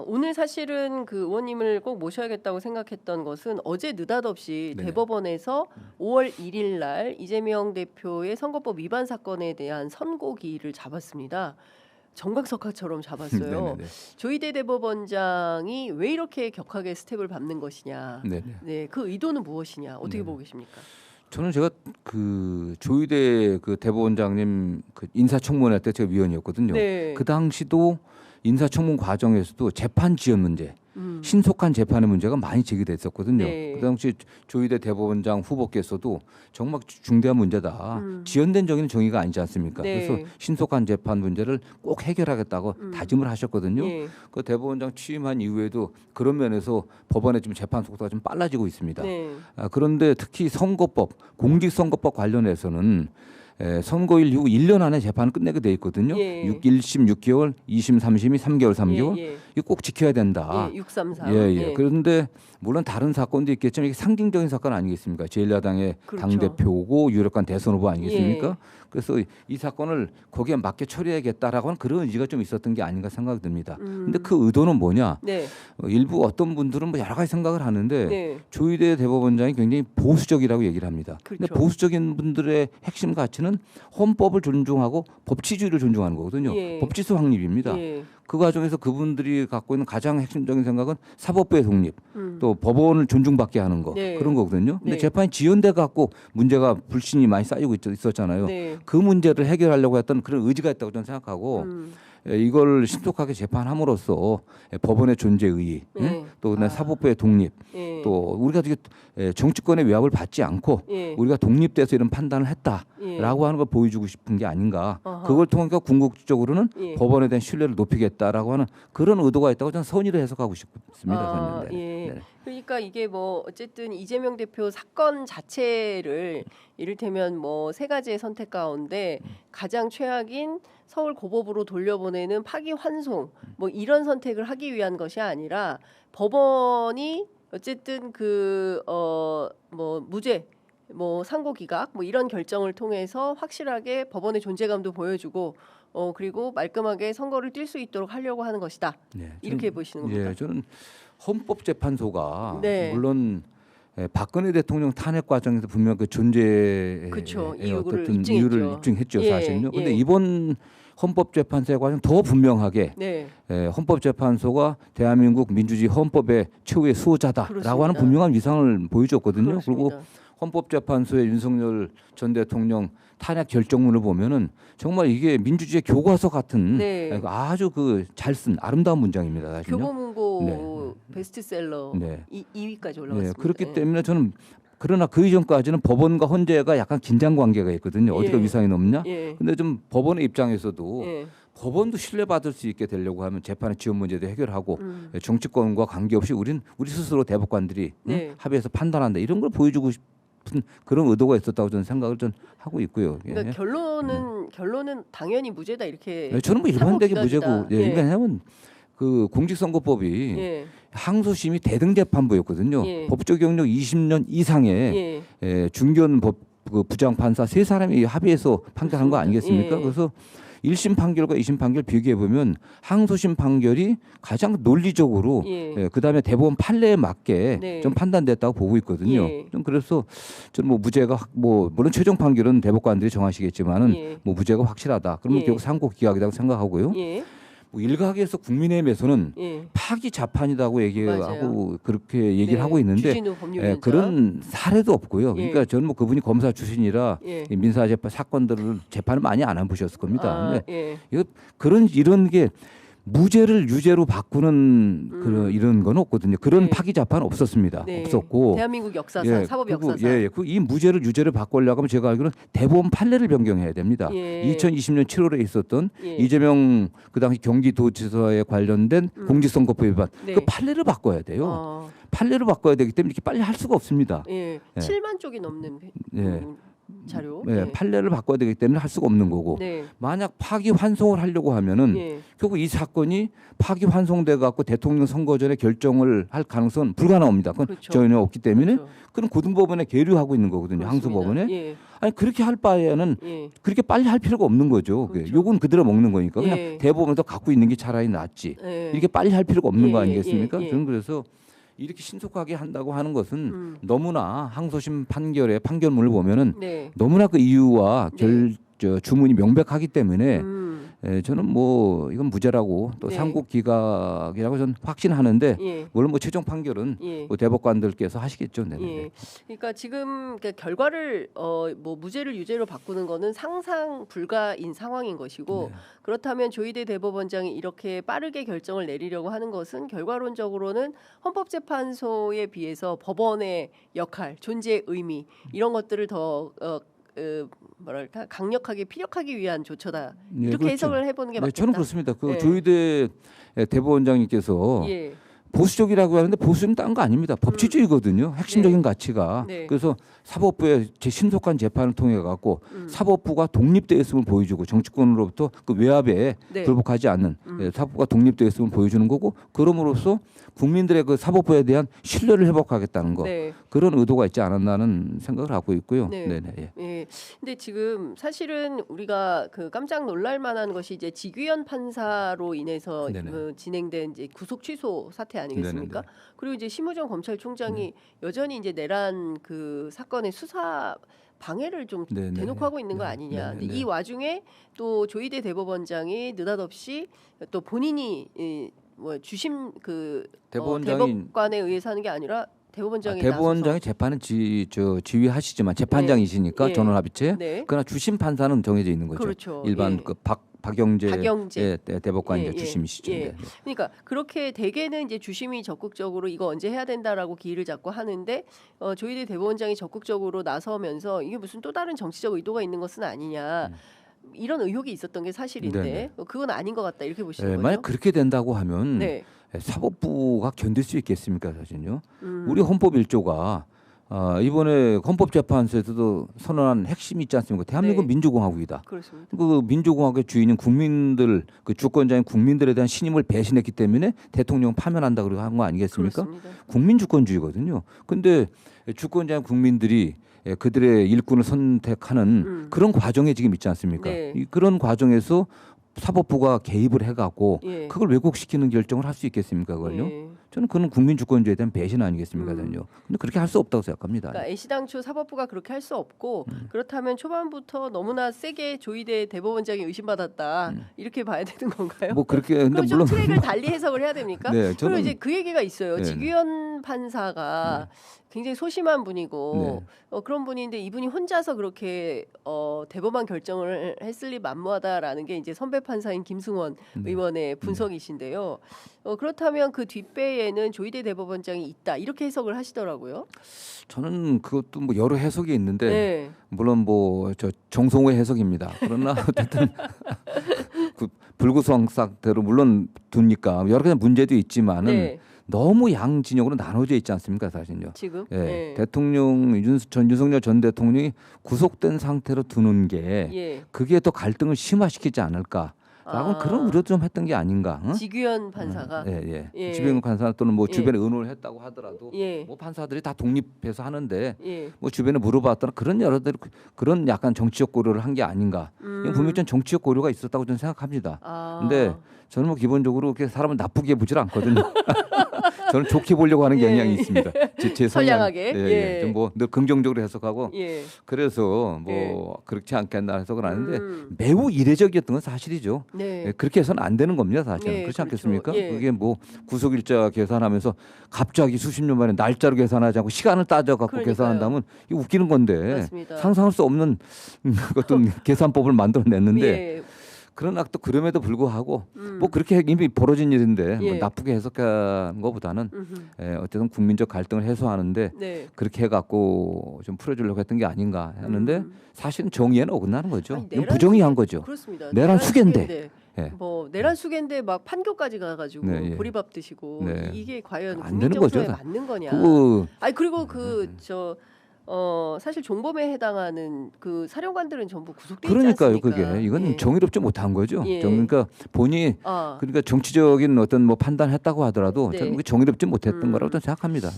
오늘 사실은 그 의원님을 꼭 모셔야겠다고 생각했던 것은 어제 느닷없이 네네. 대법원에서 5월 1일 날 이재명 대표의 선거법 위반 사건에 대한 선고기일을 잡았습니다. 정각석화처럼 잡았어요. 네네네. 조희대 대법원장이 왜 이렇게 격하게 스텝을 밟는 것이냐. 네네. 네, 그 의도는 무엇이냐. 어떻게 네네. 보고 계십니까? 저는 제가 그 조희대 그 대법원장님 그 인사청문회 때 제가 위원이었거든요. 네. 그 당시도 인사청문 과정에서도 재판 지연 문제, 신속한 재판의 문제가 많이 제기됐었거든요. 네. 그 당시 조희대 대법원장 후보께서도 정말 중대한 문제다. 지연된 정의는 정의가 아니지 않습니까? 네. 그래서 신속한 재판 문제를 꼭 해결하겠다고 다짐을 하셨거든요. 예. 그 대법원장 취임한 이후에도 그런 면에서 법원의 좀 재판 속도가 좀 빨라지고 있습니다. 네. 그런데 특히 선거법, 공직선거법 관련해서는 선거일 이후 1년 안에 재판을 끝내게 돼 있거든요. 예. 1심 6개월, 2심 3심이 3개월 3개월. 예, 예. 이거 꼭 지켜야 된다. 예, 633. 예, 예. 그런데 물론 다른 사건도 있겠지만 이게 상징적인 사건 아니겠습니까? 제1야당의 그렇죠. 당대표고 유력한 대선 후보 아니겠습니까? 예. 그래서 이 사건을 거기에 맞게 처리해야겠다라고 하는 그런 의지가 좀 있었던 게 아닌가 생각이 듭니다. 근데 그 의도는 뭐냐? 네. 일부 어떤 분들은 뭐 여러 가지 생각을 하는데 네. 조희대 대법원장이 굉장히 보수적이라고 얘기를 합니다. 근데 그렇죠. 보수적인 분들의 핵심 가치는 헌법을 존중하고 법치주의를 존중하는 거거든요. 예. 법치수 확립입니다. 예. 그 과정에서 그분들이 갖고 있는 가장 핵심적인 생각은 사법부의 독립, 음. 또 법원을 존중받게 하는 거 네. 그런 거거든요. 근데 네. 재판이 지연돼 갖고 문제가 불신이 많이 쌓이고 있었잖아요. 네. 그 문제를 해결하려고 했던 그런 의지가 있다고 저는 생각하고 이걸 신속하게 재판함으로써 법원의 존재 의의, 네. 또 그다음에 사법부의 독립, 예. 또 우리가 되게 정치권의 외압을 받지 않고 예. 우리가 독립돼서 이런 판단을 했다라고 예. 하는 걸 보여주고 싶은 게 아닌가. 어허. 그걸 통해서 궁극적으로는 예. 법원에 대한 신뢰를 높이겠다라고 하는 그런 의도가 있다고 저는 선의를 해석하고 싶습니다. 저는. 예. 네. 그러니까 이게 뭐 어쨌든 이재명 대표 사건 자체를 이를테면 뭐 세 가지의 선택 가운데 가장 최악인 서울 고법으로 돌려보내는 파기환송 뭐 이런 선택을 하기 위한 것이 아니라 법원이 어쨌든 그 뭐 무죄 뭐 상고기각 뭐 이런 결정을 통해서 확실하게 법원의 존재감도 보여주고 그리고 말끔하게 선거를 뛸 수 있도록 하려고 하는 것이다. 네, 이렇게 보시는 겁니까? 예, 저는 헌법재판소가 네. 물론 박근혜 대통령 탄핵 과정에서 분명 그 존재의 그쵸. 이유를 어떤 입증했죠. 이유를 입증했죠, 예, 사실은요. 근데 예. 이번 헌법재판소의 과정 더 분명하게 네. 헌법재판소가 대한민국 민주주의 헌법의 최후의 수호자다라고 그렇습니다. 하는 분명한 위상을 보여줬거든요. 그리고 그렇습니다. 헌법재판소의 윤석열 전 대통령 탄핵 결정문을 보면은 정말 이게 민주주의 교과서 같은 네. 아주 그 잘 쓴 아름다운 문장입니다. 사실요. 교보문고 베스트셀러 네. 2위까지 네, 올라갔습니다. 그렇기 때문에 저는 그러나 그 이전까지는 법원과 헌재가 약간 긴장 관계가 있거든요. 어디가 예. 위상이 높냐? 예. 근데 좀 법원의 입장에서도 예. 법원도 신뢰받을 수 있게 되려고 하면 재판의 지연 문제도 해결하고 정치권과 관계없이 우리 스스로 대법관들이 네. 합의해서 판단한다 이런 걸 보여주고 싶은 그런 의도가 있었다고 저는 생각을 좀 하고 있고요. 예. 그러니까 결론은 당연히 무죄다 이렇게. 네, 저는 뭐 일반적인 사법기관이다. 무죄고, 예, 왜냐하면 그 공직선거법이 예. 항소심이 대등재판부였거든요. 예. 법적 경력 20년 이상의 예. 중견 그 부장 판사 세 사람이 합의해서 판결한 거 아니겠습니까? 예. 그래서 1심 판결과 2심 판결 비교해 보면 항소심 판결이 가장 논리적으로 예. 그다음에 대법원 판례에 맞게 네. 좀 판단됐다고 보고 있거든요. 예. 좀 그래서 저는 뭐 무죄가 뭐 물론 최종 판결은 대법관들이 정하시겠지만은 예. 뭐 무죄가 확실하다. 그러면 예. 결국 상고 기각이라고 생각하고요. 예. 뭐 일각에서 국민의힘에서는 예. 파기 자판이라고 얘기하고 맞아요. 그렇게 얘기를 네. 하고 있는데 주진우 법률위원장. 그런 사례도 없고요. 그러니까 예. 저는 뭐 그분이 검사 출신이라 예. 이 민사재판 사건들을 재판을 많이 안 해보셨을 겁니다. 근데 예. 이거 이런 게 무죄를 유죄로 바꾸는 그런 이런 건 없거든요. 그런 네. 파기 자판은 없었습니다. 네. 없었고. 대한민국 역사상 사법 역사상. 예, 이 무죄를 유죄로 바꾸려고 하면 제가 알기로는 대법원 판례를 변경해야 됩니다. 예. 2020년 7월에 있었던 예. 이재명 그 당시 경기도지사에 관련된 공직선거법 위반 네. 그 판례를 바꿔야 돼요. 판례를 바꿔야 되기 때문에 이렇게 빨리 할 수가 없습니다. 예. 예. 7만 쪽이 넘는 예. 자료. 네, 판례를 바꿔야 되기 때문에 할 수가 없는 거고 네. 만약 파기환송을 하려고 하면은 예. 결국 이 사건이 파기환송돼 갖고 대통령 선거 전에 결정을 할 가능성은 불가능합니다. 그건 그렇죠. 전혀 없기 때문에 그렇죠. 그럼 고등법원에 계류하고 있는 거거든요. 그렇습니다. 항소법원에. 예. 아니 그렇게 할 바에는 예. 그렇게 빨리 할 필요가 없는 거죠. 그렇죠. 요건 그대로 먹는 거니까 그냥 예. 대법원에서 갖고 있는 게 차라리 낫지. 예. 이렇게 빨리 할 필요가 없는 예, 거 예, 아니겠습니까? 예, 예. 저는 그래서 이렇게 신속하게 한다고 하는 것은 너무나 항소심 판결의 판결문을 보면은 네. 너무나 그 이유와 네. 주문이 명백하기 때문에 저는 뭐 이건 무죄라고 또 네. 상고 기각이라고 저는 확신하는데 예. 물론 뭐 최종 판결은 예. 뭐 대법관들께서 하시겠죠. 네. 예. 그러니까 지금 그 결과를 뭐 무죄를 유죄로 바꾸는 거는 상상 불가인 상황인 것이고 네. 그렇다면 조희대 대법원장이 이렇게 빠르게 결정을 내리려고 하는 것은 결과론적으로는 헌법재판소에 비해서 법원의 역할, 존재의 의미 이런 것들을 더 뭐랄까 강력하게 피력하기 위한 조처다 네, 이렇게 그렇죠. 해석을 해보는 게 네, 맞겠다. 저는 그렇습니다. 그 네. 조희대 대법원장님께서 예. 보수적이라고 하는데 보수는 딴 거 아닙니다. 법치주의거든요. 핵심적인 네. 가치가. 네. 그래서 사법부의 신속한 재판을 통해 갖고 사법부가 독립되어 있음을 보여주고 정치권으로부터 그 외압에 네. 굴복하지 않는 사법부가 독립되어 있음을 보여주는 거고 그럼으로써 국민들의 그 사법부에 대한 신뢰를 회복하겠다는 거 네. 그런 의도가 있지 않았나는 생각을 하고 있고요. 네. 네네. 예. 예. 근데 지금 사실은 우리가 그 깜짝 놀랄 만한 것이 이제 지규현 판사로 인해서 네네. 진행된 이제 구속 취소 사태 아니겠습니까? 네네네. 그리고 이제 심우정 검찰총장이 여전히 이제 내란 그 사건의 수사 방해를 좀 네네. 대놓고 하고 있는 거 네. 아니냐. 근데 네네. 이 와중에 또 조희대 대법원장이 느닷없이 또 본인이 뭐 주심 그 대법관에 의해서 하는 게 아니라 대법원장이 대법원장이 재판은 지휘하시지만 재판장이시니까 예. 전원합의체. 네. 그러나 주심 판사는 정해져 있는 거죠. 그렇죠. 일반 예. 그 박영재 박영재. 대법관이 예, 예, 주심이시죠. 예. 네. 그러니까 그렇게 대개는 이제 주심이 적극적으로 이거 언제 해야 된다라고 기일을 잡고 하는데 조희대 대법원장이 적극적으로 나서면서 이게 무슨 또 다른 정치적 의도가 있는 것은 아니냐 이런 의혹이 있었던 게 사실인데 네네. 그건 아닌 것 같다 이렇게 보시는 예, 거죠? 만약 그렇게 된다고 하면 네. 사법부가 견딜 수 있겠습니까, 사실요? 우리 헌법 1조가 이번에 헌법재판소에서도 선언한 핵심이 있지 않습니까? 대한민국 네. 민주공화국이다. 그렇습니다. 그 민주공화국의 주인인 국민들, 그 주권자인 국민들에 대한 신임을 배신했기 때문에 대통령 파면한다 그러고 한 거 아니겠습니까? 그렇습니다. 국민주권주의거든요. 근데 주권자인 국민들이 그들의 일꾼을 선택하는 그런 과정에 지금 있지 않습니까? 네. 그런 과정에서 사법부가 개입을 해갖고 예. 그걸 왜곡시키는 결정을 할 수 있겠습니까, 그걸요? 예. 저는 그는 국민주권주의에 대한 배신 아니겠습니까, 저는요. 근데 그렇게 할 수 없다고 생각합니다. 그러니까 애시당초 사법부가 그렇게 할 수 없고 그렇다면 초반부터 너무나 세게 조희대 대법원장이 의심받았다 이렇게 봐야 되는 건가요? 뭐 그렇게 근데 그럼 좀 물론 트랙을 달리 해석을 해야 됩니까? 네, 그리고 저는 이제 그 얘기가 있어요. 네. 지규현 판사가 굉장히 소심한 분이고 그런 분인데 이분이 혼자서 그렇게 대법원 결정을 했을 리 만무하다라는 게 이제 선배 판사인 김승원 의원의 분석이신데요. 그렇다면 그 뒷배에는 조희대 대법원장이 있다 이렇게 해석을 하시더라고요. 저는 그것도 뭐 여러 해석이 있는데 네. 물론 뭐 저 정성호의 해석입니다. 그러나 어쨌든 그 불구성상대로 물론 두니까 여러 가지 문제도 있지만은 네. 너무 양 진영으로 나눠져 있지 않습니까, 사실요. 지금 예, 네. 대통령 윤석열 전 대통령이 구속된 상태로 두는 게 예. 그게 더 갈등을 심화시키지 않을까. 라고 그런 우려도 좀 했던 게 아닌가. 응? 지규현 판사가 예. 주변 판사 또는 뭐 주변에 의논을 했다고 하더라도 예. 뭐 판사들이 다 독립해서 하는데 예. 뭐 주변에 물어봤더라 그런 여러들 그런 약간 정치적 고려를 한 게 아닌가. 이건 분명히 좀 정치적 고려가 있었다고 저는 생각합니다. 근데 저는 뭐 기본적으로 그렇게 사람을 나쁘게 보질 않거든요. 저는 좋게 보려고 하는 경향이 있습니다. 제 선량하게. 좀 뭐 늘 긍정적으로 해석하고 예. 그래서 뭐 그렇지 않겠나 해석을 하는데 매우 이례적이었던 건 사실이죠. 네. 그렇게 해서는 안 되는 겁니다, 사실은. 네, 그렇지 그렇죠. 않겠습니까? 예. 그게 뭐 구속일자 계산하면서 갑자기 수십 년 만에 날짜로 계산하지 않고 시간을 따져갖고 그러니까요. 계산한다면 이거 웃기는 건데 맞습니다. 상상할 수 없는 어떤 계산법을 만들어냈는데 예. 그러나 또 그럼에도 불구하고 뭐 그렇게 이미 벌어진 일인데 예. 뭐 나쁘게 해석한 것보다는 어쨌든 국민적 갈등을 해소하는데 네. 그렇게 해갖고 좀 풀어주려고 했던 게 아닌가 하는데 사실은 정의에는 어긋나는 거죠. 아니, 이건 부정의한 거죠. 그렇습니다. 내란 수괴인데. 예. 뭐 내란 수괴인데 막 판교까지 가가지고 네, 예. 보리밥 드시고 네. 이게 과연 안 되는 국민정서에 거죠, 맞는 거냐? 그거 아니 그리고 그 저 사실 종범에 해당하는 그 사령관들은 전부 구속돼 있지 그러니까요. 않습니까? 그게 이건 예. 정의롭지 못한 거죠. 예. 그러니까 본인이 그러니까 정치적인 어떤 뭐 판단했다고 하더라도 네. 저는 그게 정의롭지 못했던 음. 거라고 저는 생각합니다. 네.